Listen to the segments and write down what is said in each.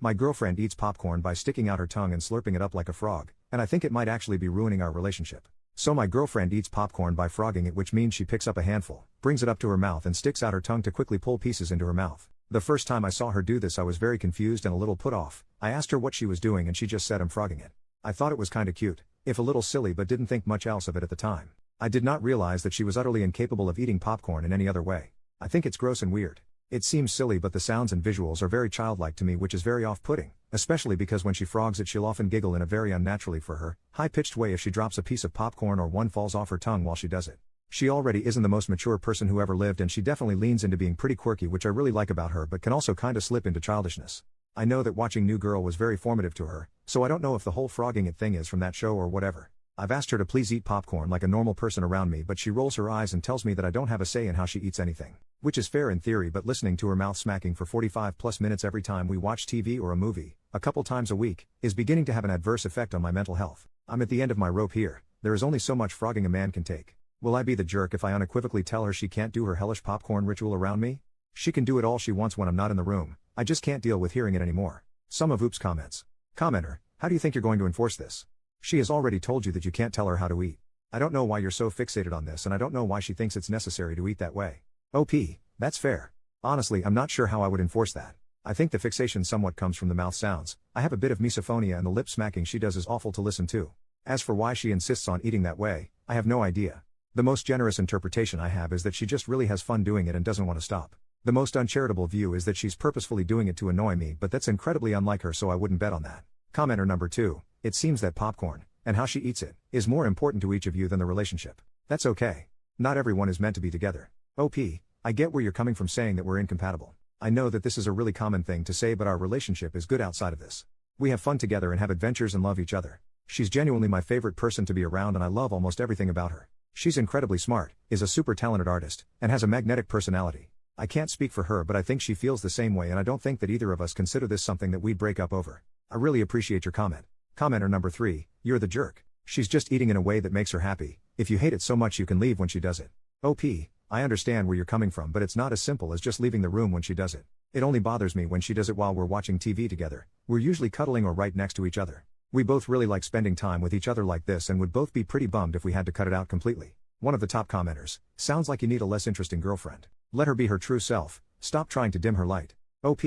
My girlfriend eats popcorn by sticking out her tongue and slurping it up like a frog, and I think it might actually be ruining our relationship. So my girlfriend eats popcorn by frogging it, which means she picks up a handful, brings it up to her mouth and sticks out her tongue to quickly pull pieces into her mouth. The first time I saw her do this I was very confused and a little put off. I asked her what she was doing and she just said, "I'm frogging it." I thought it was kinda cute, if a little silly, but didn't think much else of it at the time. I did not realize that she was utterly incapable of eating popcorn in any other way. I think it's gross and weird. It seems silly, but the sounds and visuals are very childlike to me, which is very off-putting, especially because when she frogs it she'll often giggle in a very unnaturally for her, high-pitched way if she drops a piece of popcorn or one falls off her tongue while she does it. She already isn't the most mature person who ever lived, and she definitely leans into being pretty quirky, which I really like about her, but can also kinda slip into childishness. I know that watching New Girl was very formative to her, so I don't know if the whole frogging it thing is from that show or whatever. I've asked her to please eat popcorn like a normal person around me, but she rolls her eyes and tells me that I don't have a say in how she eats anything. Which is fair in theory, but listening to her mouth smacking for 45+ minutes every time we watch TV or a movie, a couple times a week, is beginning to have an adverse effect on my mental health. I'm at the end of my rope here. There is only so much frogging a man can take. Will I be the jerk if I unequivocally tell her she can't do her hellish popcorn ritual around me? She can do it all she wants when I'm not in the room, I just can't deal with hearing it anymore. Some of Oops comments. Commenter, how do you think you're going to enforce this? She has already told you that you can't tell her how to eat. I don't know why you're so fixated on this, and I don't know why she thinks it's necessary to eat that way. OP, that's fair. Honestly, I'm not sure how I would enforce that. I think the fixation somewhat comes from the mouth sounds. I have a bit of misophonia, and the lip smacking she does is awful to listen to. As for why she insists on eating that way, I have no idea. The most generous interpretation I have is that she just really has fun doing it and doesn't want to stop. The most uncharitable view is that she's purposefully doing it to annoy me, but that's incredibly unlike her, so I wouldn't bet on that. Commenter number 2, it seems that popcorn, and how she eats it, is more important to each of you than the relationship. That's okay. Not everyone is meant to be together. OP, I get where you're coming from saying that we're incompatible. I know that this is a really common thing to say, but our relationship is good outside of this. We have fun together and have adventures and love each other. She's genuinely my favorite person to be around, and I love almost everything about her. She's incredibly smart, is a super talented artist, and has a magnetic personality. I can't speak for her, but I think she feels the same way, and I don't think that either of us consider this something that we'd break up over. I really appreciate your comment. Commenter number 3, you're the jerk. She's just eating in a way that makes her happy. If you hate it so much you can leave when she does it. OP, I understand where you're coming from, but it's not as simple as just leaving the room when she does it. It only bothers me when she does it while we're watching TV together. We're usually cuddling or right next to each other. We both really like spending time with each other like this and would both be pretty bummed if we had to cut it out completely. One of the top commenters, sounds like you need a less interesting girlfriend. Let her be her true self, stop trying to dim her light. OP,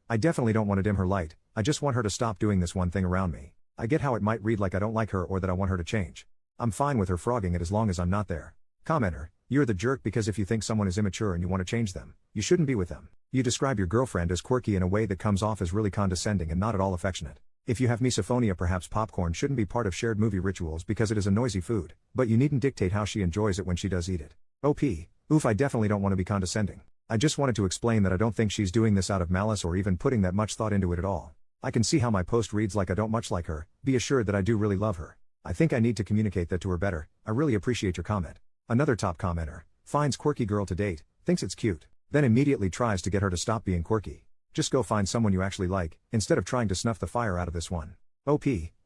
I definitely don't want to dim her light, I just want her to stop doing this one thing around me. I get how it might read like I don't like her or that I want her to change. I'm fine with her frogging it as long as I'm not there. Commenter, you're the jerk because if you think someone is immature and you want to change them, you shouldn't be with them. You describe your girlfriend as quirky in a way that comes off as really condescending and not at all affectionate. If you have misophonia, perhaps popcorn shouldn't be part of shared movie rituals because it is a noisy food, but you needn't dictate how she enjoys it when she does eat it. OP, oof, I definitely don't want to be condescending. I just wanted to explain that I don't think she's doing this out of malice or even putting that much thought into it at all. I can see how my post reads like I don't much like her. Be assured that I do really love her. I think I need to communicate that to her better. I really appreciate your comment. Another top commenter, finds quirky girl to date, thinks it's cute, then immediately tries to get her to stop being quirky. Just go find someone you actually like, instead of trying to snuff the fire out of this one. OP,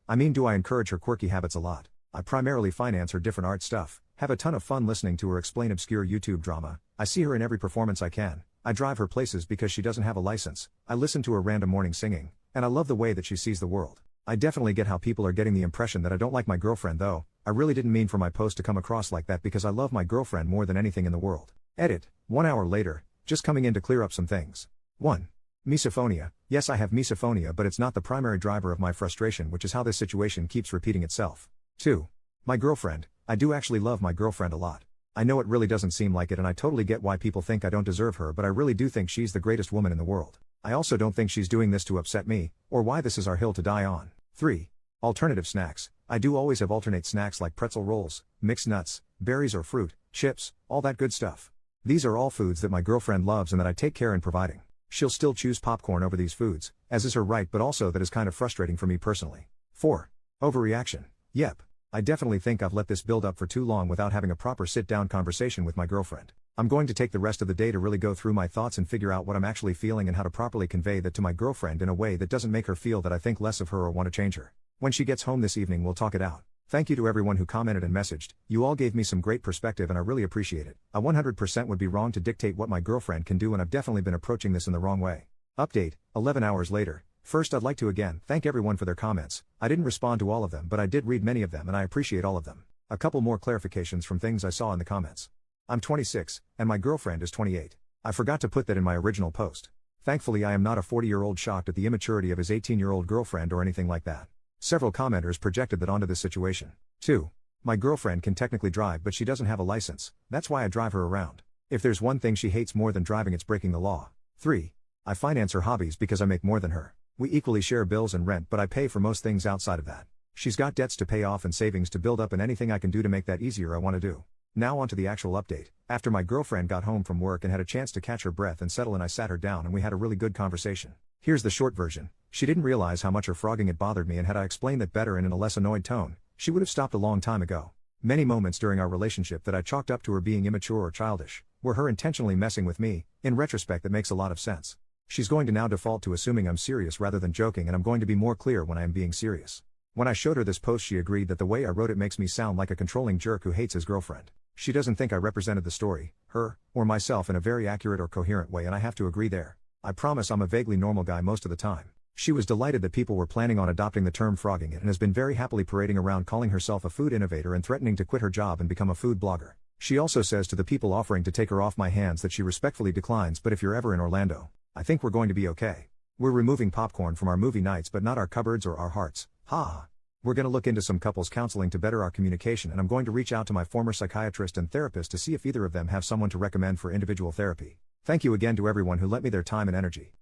I mean, do I encourage her quirky habits a lot? I primarily finance her different art stuff, have a ton of fun listening to her explain obscure YouTube drama. I see her in every performance I can. I drive her places because she doesn't have a license. I listen to her random morning singing, and I love the way that she sees the world. I definitely get how people are getting the impression that I don't like my girlfriend, though. I really didn't mean for my post to come across like that because I love my girlfriend more than anything in the world. Edit, 1 hour later, just coming in to clear up some things. 1. Misophonia. Yes, I have misophonia, but it's not the primary driver of my frustration, which is how this situation keeps repeating itself. 2. My girlfriend. I do actually love my girlfriend a lot. I know it really doesn't seem like it, and I totally get why people think I don't deserve her, but I really do think she's the greatest woman in the world. I also don't think she's doing this to upset me, or why this is our hill to die on. 3. Alternative snacks. I do always have alternate snacks like pretzel rolls, mixed nuts, berries or fruit, chips, all that good stuff. These are all foods that my girlfriend loves and that I take care in providing. She'll still choose popcorn over these foods, as is her right, but also that is kind of frustrating for me personally. 4. Overreaction. Yep. I definitely think I've let this build up for too long without having a proper sit-down conversation with my girlfriend. I'm going to take the rest of the day to really go through my thoughts and figure out what I'm actually feeling and how to properly convey that to my girlfriend in a way that doesn't make her feel that I think less of her or want to change her. When she gets home this evening, we'll talk it out. Thank you to everyone who commented and messaged. You all gave me some great perspective and I really appreciate it. I 100% would be wrong to dictate what my girlfriend can do, and I've definitely been approaching this in the wrong way. Update, 11 hours later. First, I'd like to again thank everyone for their comments. I didn't respond to all of them, but I did read many of them and I appreciate all of them. A couple more clarifications from things I saw in the comments. I'm 26, and my girlfriend is 28. I forgot to put that in my original post. Thankfully, I am not a 40-year-old shocked at the immaturity of his 18-year-old girlfriend or anything like that. Several commenters projected that onto this situation. 2. My girlfriend can technically drive, but she doesn't have a license. That's why I drive her around. If there's one thing she hates more than driving, it's breaking the law. 3. I finance her hobbies because I make more than her. We equally share bills and rent, but I pay for most things outside of that. She's got debts to pay off and savings to build up, and anything I can do to make that easier I want to do. Now onto the actual update. After my girlfriend got home from work and had a chance to catch her breath and settle in, I sat her down and we had a really good conversation. Here's the short version. She didn't realize how much her frogging it bothered me, and had I explained that better and in a less annoyed tone, she would have stopped a long time ago. Many moments during our relationship that I chalked up to her being immature or childish were her intentionally messing with me. In retrospect, that makes a lot of sense. She's going to now default to assuming I'm serious rather than joking, and I'm going to be more clear when I am being serious. When I showed her this post, she agreed that the way I wrote it makes me sound like a controlling jerk who hates his girlfriend. She doesn't think I represented the story, her, or myself in a very accurate or coherent way, and I have to agree there. I promise I'm a vaguely normal guy most of the time. She was delighted that people were planning on adopting the term frogging it, and has been very happily parading around calling herself a food innovator and threatening to quit her job and become a food blogger. She also says to the people offering to take her off my hands that she respectfully declines, but if you're ever in Orlando, I think we're going to be okay. We're removing popcorn from our movie nights, but not our cupboards or our hearts. Ha! We're going to look into some couples counseling to better our communication, and I'm going to reach out to my former psychiatrist and therapist to see if either of them have someone to recommend for individual therapy. Thank you again to everyone who lent me their time and energy.